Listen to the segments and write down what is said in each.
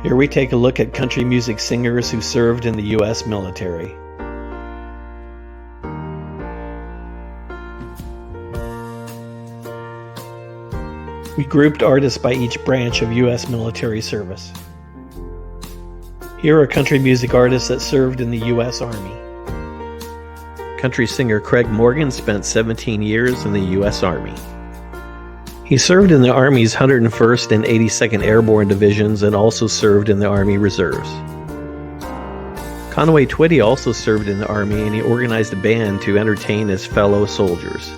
Here we take a look at country music singers who served in the U.S. military. We grouped artists by each branch of U.S. military service. Here are country music artists that served in the U.S. Army. Country singer Craig Morgan spent 17 years in the U.S. Army. He served in the Army's 101st and 82nd Airborne Divisions and also served in the Army Reserves. Conway Twitty also served in the Army, and he organized a band to entertain his fellow soldiers.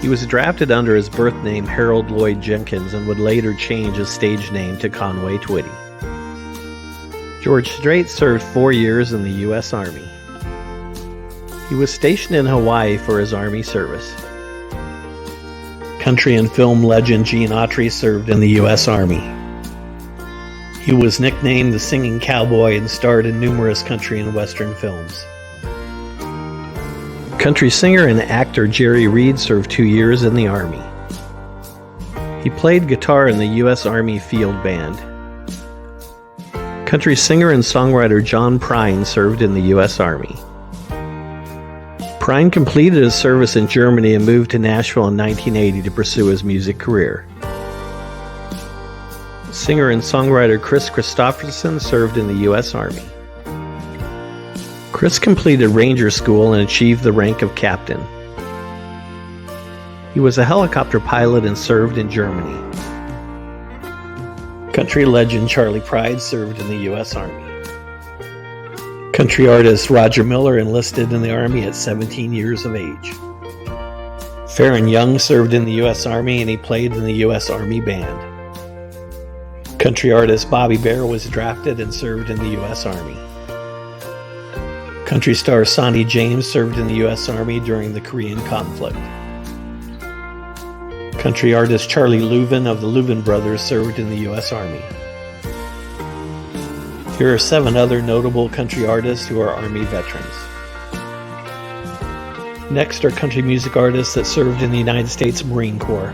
He was drafted under his birth name Harold Lloyd Jenkins and would later change his stage name to Conway Twitty. George Strait served 4 years in the U.S. Army. He was stationed in Hawaii for his Army service. Country and film legend Gene Autry served in the U.S. Army. He was nicknamed the Singing Cowboy and starred in numerous country and western films. Country singer and actor Jerry Reed served 2 years in the Army. He played guitar in the U.S. Army Field Band. Country singer and songwriter John Prine served in the U.S. Army. Prine completed his service in Germany and moved to Nashville in 1980 to pursue his music career. Singer and songwriter Chris Christopherson served in the U.S. Army. Chris completed Ranger School and achieved the rank of captain. He was a helicopter pilot and served in Germany. Country legend Charley Pride served in the U.S. Army. Country artist Roger Miller enlisted in the Army at 17 years of age. Faron Young served in the U.S. Army and he played in the U.S. Army Band. Country artist Bobby Bare was drafted and served in the U.S. Army. Country star Sonny James served in the U.S. Army during the Korean conflict. Country artist Charlie Louvin of the Louvin Brothers served in the U.S. Army. Here are 7 other notable country artists who are Army veterans. Next are country music artists that served in the United States Marine Corps.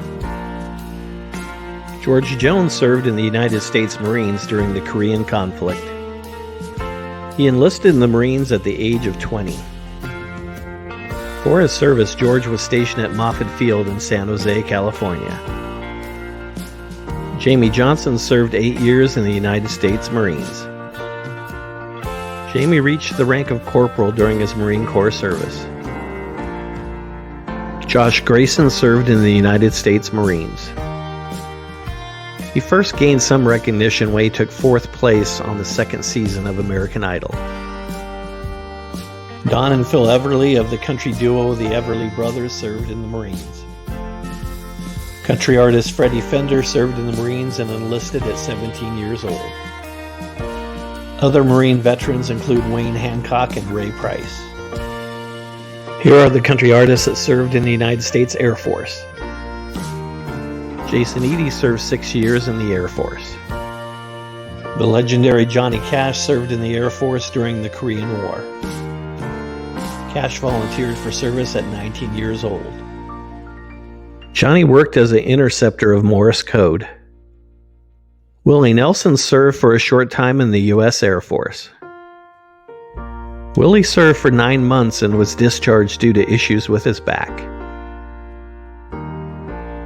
George Jones served in the United States Marines during the Korean conflict. He enlisted in the Marines at the age of 20. For his service, George was stationed at Moffett Field in San Jose, California. Jamie Johnson served 8 years in the United States Marines. Jamie reached the rank of corporal during his Marine Corps service. Josh Grayson served in the United States Marines. He first gained some recognition when he took 4th place on the 2nd season of American Idol. Don and Phil Everly of the country duo The Everly Brothers served in the Marines. Country artist Freddie Fender served in the Marines and enlisted at 17 years old. Other Marine veterans include Wayne Hancock and Ray Price. Here are the country artists that served in the United States Air Force. Jason Eady served 6 years in the Air Force. The legendary Johnny Cash served in the Air Force during the Korean War. Cash volunteered for service at 19 years old. Johnny worked as an interceptor of Morse code. Willie Nelson served for a short time in the U.S. Air Force. Willie served for 9 months and was discharged due to issues with his back.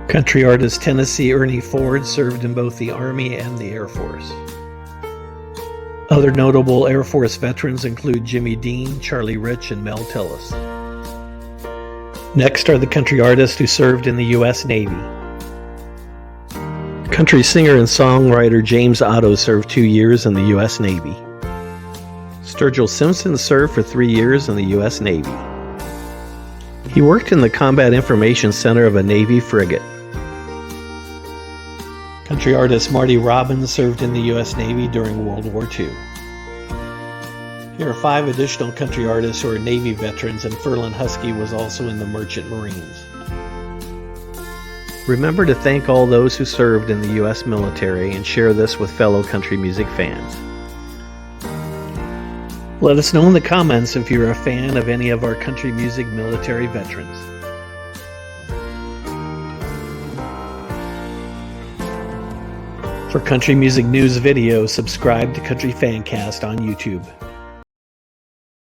Country artist Tennessee Ernie Ford served in both the Army and the Air Force. Other notable Air Force veterans include Jimmy Dean, Charlie Rich, and Mel Tillis. Next are the country artists who served in the U.S. Navy. Country singer and songwriter James Otto served 2 years in the U.S. Navy. Sturgill Simpson served for 3 years in the U.S. Navy. He worked in the Combat Information Center of a Navy frigate. Country artist Marty Robbins served in the U.S. Navy during World War II. Here are 5 additional country artists who are Navy veterans, and Ferlin Husky was also in the Merchant Marines. Remember to thank all those who served in the U.S. military and share this with fellow country music fans. Let us know in the comments if you're a fan of any of our country music military veterans. For country music news videos, subscribe to Country Fancast on YouTube.